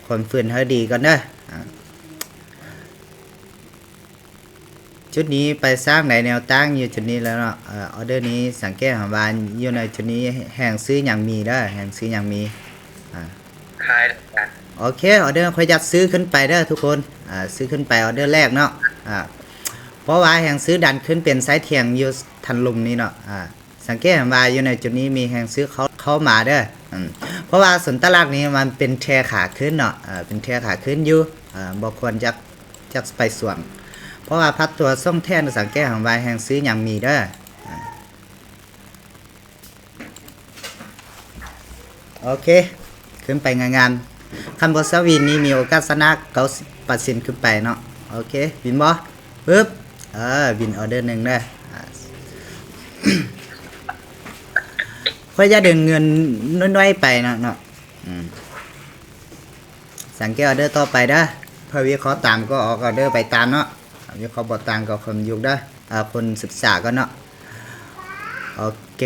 คนฝืนเฮาดีก่อนเด้อชุดนี้ไปสร้างในแนวตั้งอยู่จุดนี้แล้วเนาะออเดอร์นี้สังเกตหาว่าอยู่ในจุดนี้แห่งซื้ออย่างมีเด้อแห่งซื้ออย่างมีคายกัน โอเคออเดอร์ค่อยจัดซื้อขึ้นไปเด้อทุกคนซื้อขึ้นไปออเดอร์แรกเนาะเพราะว่าแห่งซื้อดันขึ้นเป็นไซส์เทียงอยู่ทันลุมนี้เนาะสังเกตเห็นว่าอยู่ในจุดนี้มีแห่งซื้อเข้ามาเด้อเพราะว่าสนตลาดนี้มันเป็นแทขาขึ้นเนาะเป็นแทขาขึ้นอยู่บ่ควรจักไปส่วงเพราะว่าพัดตัวส่งแท่นสังเกตเห็นว่าแห่งซื้ออย่างมีเด้อโอเคขึ้นไปงานคันบอสวินนี่มีโอกาสชนะ90%ขึ้นไปเนาะโอเควินบอปึ๊บวินออเดอร์หนึ่งเด้อค่อยจะดึงเงินน้อยๆไปเนาะสังเกตออเดอร์ต่อไปเด้อเพื่อวิเคราะห์ตามก็ออกออเดอร์ไปตามเนาะวิเคราะห์บทตามก็คนยุคเด้อคนศึกษาก็เนาะโอเค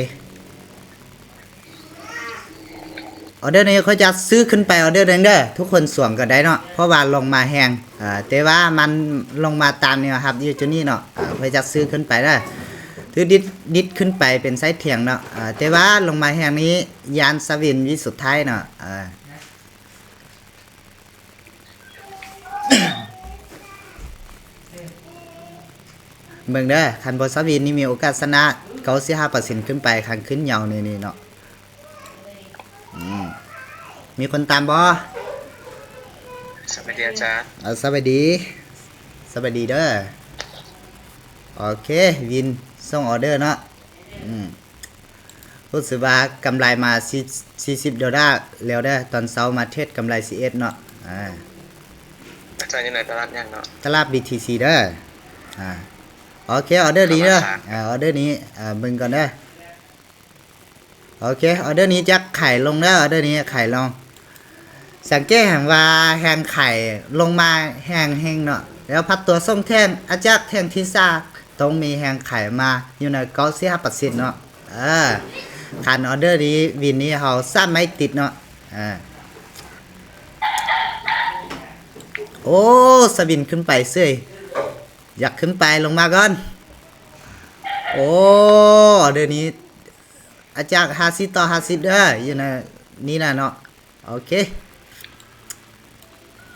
ออเดอร์นี้เขาจะซื้อขึ้นไปออเดอร์นึงเด้อทุกคนสวมก็ได้เนาะเพราะว่าลงมาแห้งแต่ว่ามันลงมาตามนี่ครับอยู่จุดนี้เนาะเขาจะซื้อขึ้นไปได้ถือดิดขึ้นไปเป็นไซส์เถียงเนาะแต่ว่าลงมาแห้งนี้ยานสวินวิสุดท้ายเนาะเบิ่งเด้อคันบอสวินนี่มีโอกาสชนะ95%ขึ้นไปคันขึ้นยาวนี่เนาะมีคนตามบอสวัสดีอาจารย์สวัสดีเด้อโอเควินส่งออเดอร์เนาะรู้สึกว่ากำไรมา$40แล้วเด้อตอนเช้ามาเทศกำไร11เนาะอาจารย์อยู่ในตลาดยังเนาะตลาด BTC เด้อโอเคออเดอร์นี้เด้อออเดอร์นี้เบิ่งก่อนเด้อโอเคออเดอร์นี้จะไข่ลงเด้อออเดอร์นี้ไข่ลงสังเกตเห็นว่าแหงไข่ลงมาแหงเนาะแล้วพัดตัวส่งแท่งอาจากแท่งที่ซ่าต้องมีแหงไข่มาอยู่ใน95%เนาะคันออเดอร์นี้วินนี้เขาซ้ำไม่ติดเนาะโอ้สวินขึ้นไปเสื้ออยากขึ้นไปลงมาก่อนโอ้ออเดอร์นี้อาจาก50/50เด้ออยู่ในนี่นะเนาะโอเค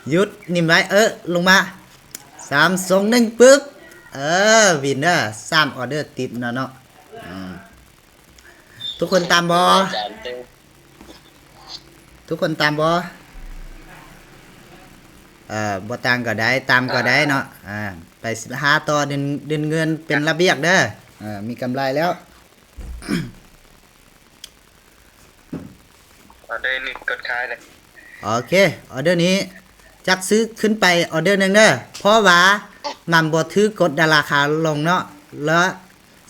หยุดนิ่มไรลงมา3 2 1ปึ๊บวินเนอร์3ออเดอร์ติดเนาะทุกคนตามบอทุกคนตามบบ่ตามก็ได้ตามก็ได้เนาะไป15ต่อเดินเงินเป็นระเบียบเด้อมีกำไรแล้วออเดอร์นี่กดคายเลยโอเคออเดอร์นี้จักซื้อขึ้นไปออเดอร์นึงเด้อเพราะว่ามันบ่ถือกดราคาลงเนาะแล้ว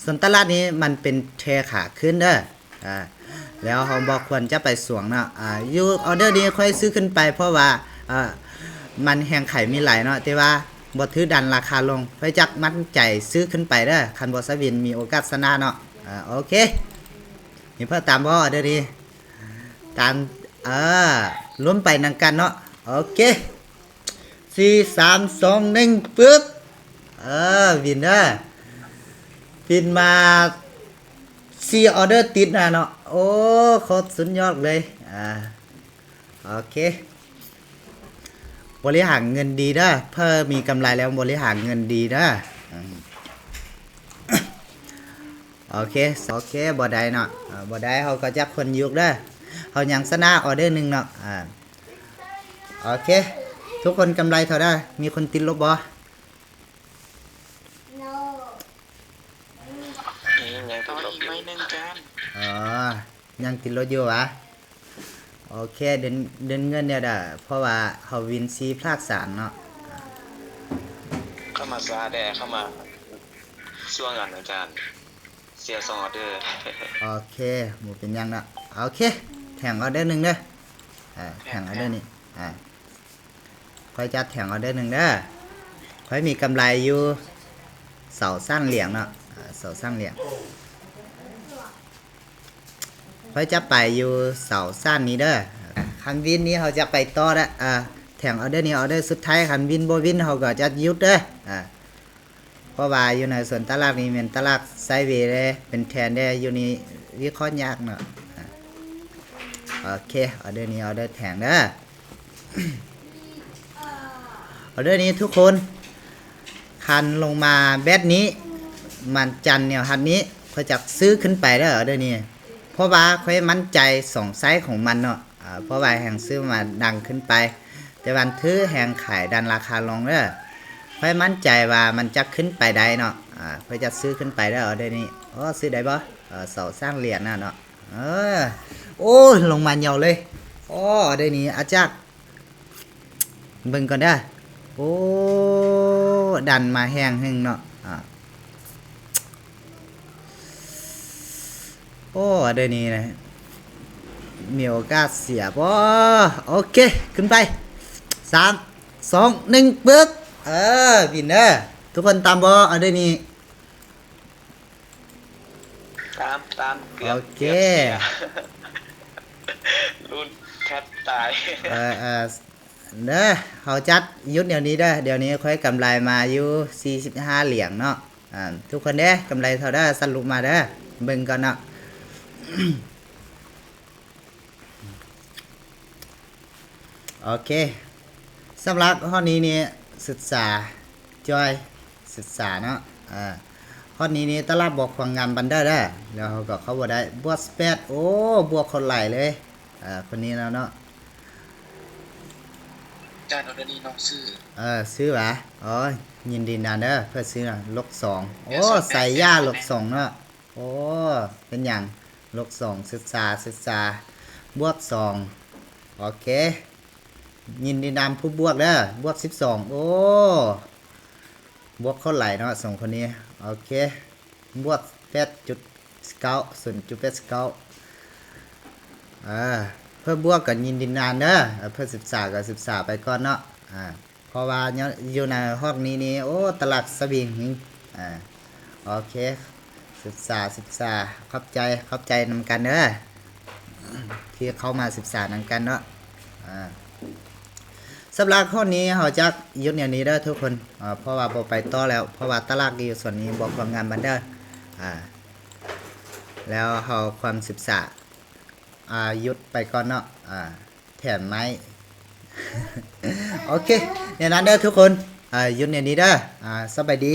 ส่วนตลาดนี้มันเป็นเทขาขึ้นเด้อแล้วเฮาบ่ควรจะไปสวงเนาะอยู่ออเดอร์นี้ค่อยซื้อขึ้นไปเพราะว่ามันแหงไข่มีหลายเนาะแต่ว่าบ่ถือดันราคาลงไปจักมั่นใจซื้อขึ้นไปเด้อคันบ่สวินมีโอกาสชนะเนาะโอเคนี่เพิ่นตามบ่ออเดอร์นี้ตามล้มไปนังกันเนาะโอเค4 3 2 1ปึ๊บวินเนอร์วินมา4ออเดอร์ติดนะเนาะโอ้โคตรสุดยอดเลยโอเคบริหารเงินดีเด้อเพิ่มมีกำไรแล้วบริหารเงินดีเด้อโอเคบ่ได้เนาะบ่ได้เขาก็จับคนยุกเด้อเขายังชนะออเดอร์หนึ่งเนาะโอเคทุกคนกำไรเท่าได้มีคนติดลบบ่ยังต้องอีกไม่นึงกันยังติดลบอยู่วะโอเคเดินเงินเนี่ยเด้อเพราะว่าเขาวินซีพลาด3เนาะเข้ามาซาแดเข้ามาช่วงกันอาจารย์เสีย2ออเดอร์โอเคหมูเป็นยังเนาะโอเคแข่งออเดอร์หนึ่งเด้อแข่งออเดอร์นี้ค่อยจัดแข่งออเดอร์หนึ่งเด้อค่อยมีกำไรอยู่เสาสั้นเหลียงเนาะเสาสั้นเหลียงค่อยจะไปอยู่เสาสั้นนี้เด้อคันวินนี้เขาจะไปต่อได้ แถงออเดอร์นี้ออเดอร์สุดท้ายคันวินบ่วินเขาก็จะหยุดเด้อเพราะว่าอยู่ในส่วนตลาดนี้เป็นตลาดไซด์เวย์เลยเป็นแทนได้อยู่นี่วิเคราะห์ยากเนาะโอเคออเดอร์นี้ออเดอร์แถงเด้อ ออเดอร์นี้ทุกคนคันลงมาแบตนี้มันจันเนี่ยฮันนี้เขาจะซื้อขึ้นไปเด้อออเดอร์นี้เพราะว่าค่อยมั่นใจ2ไซส์ของมันเนาะเพราะว่าแห่งซื้อมาดังขึ้นไปแต่วันถือแห่งขายดันราคาลงเด้อค่อยมั่นใจว่ามันจะขึ้นไปได้เนาะค่อยจะซื้อขึ้นไปเด้อออเดอร์นี้ซื้อได้บ่เสาสร้างเหรียญน่ะเนาะโอ้ลงมาเหนียวเลยออเดอร์นี้อาจักเบิ่งก่อนเด้อโอ้ดันมาแห้งหึงเนาะโอ้เดี๋ยวนี้นะมีโอกาสเสียบ่โอเคขึ้นไป3 2 1ปึ๊กบินเด้อทุกคนตามบ่เดี๋ยวนี้ ตามเกือบ โอเค กือบสีย รุ่นแคทตาย เด้อเฮาจัดยุดเดี๋ยวนี้เด้อเดี๋ยวนี้ค่อยกำไรมาอยู่45เหรียญเนาะทุกคนเด้อกำไรเท่าเด้อสรุปมาเด้อเบิ่งก่อนเนาะ โอเคสำหรับข้อนี้นี่ศึกษาจอยศึกษาเนาะข้อนี้นี่ตลาดบอกความงามบันได้แล้วเขาก็เขาบอกได้บวก8โอ้บวกคนไหลเลยคนนี้แล้วเนาะ จานออเดอร์นี้น้องซื้อ ซื้อวะอ๋อยินดีนานเด้อเพื่อซื้อลบ2โอ้ใส่ย่าลบ2เนาะโอ้เป็นอย่างลบ2ศึกษาบวก2โอเคยินดีนามผู้บวกเด้อบวก12โอ้บวกเท่าไหร่เนาะสองคนนี้โอเคบวก8.9 0.89เพื่อบวกกันยินดีนานเด้อเพื่อศึกษาก็ศึกษาไปก่อนเนาะเพราะว่าอยู่ในห้องนี้นี่โอ้ตลาดสวิงโอเคศึกษาเข้าใจนำกันเด้อที่เข้ามาศึกษานำกันเนาะสำหรับข้อนี้เราจะยุดอย่างนี้ได้ทุกคนเพราะว่าบ่ไปต่อแล้วเพราะว่าตลาดอยู่ส่วนนี้บอกความงานบันเดอร์แล้วเราความศึกษายุดไปก่อนเนาะแถมไม้ โอเคอย่างนั้นเด้อทุกคนยุดอย่างนี้เด้อสบายดี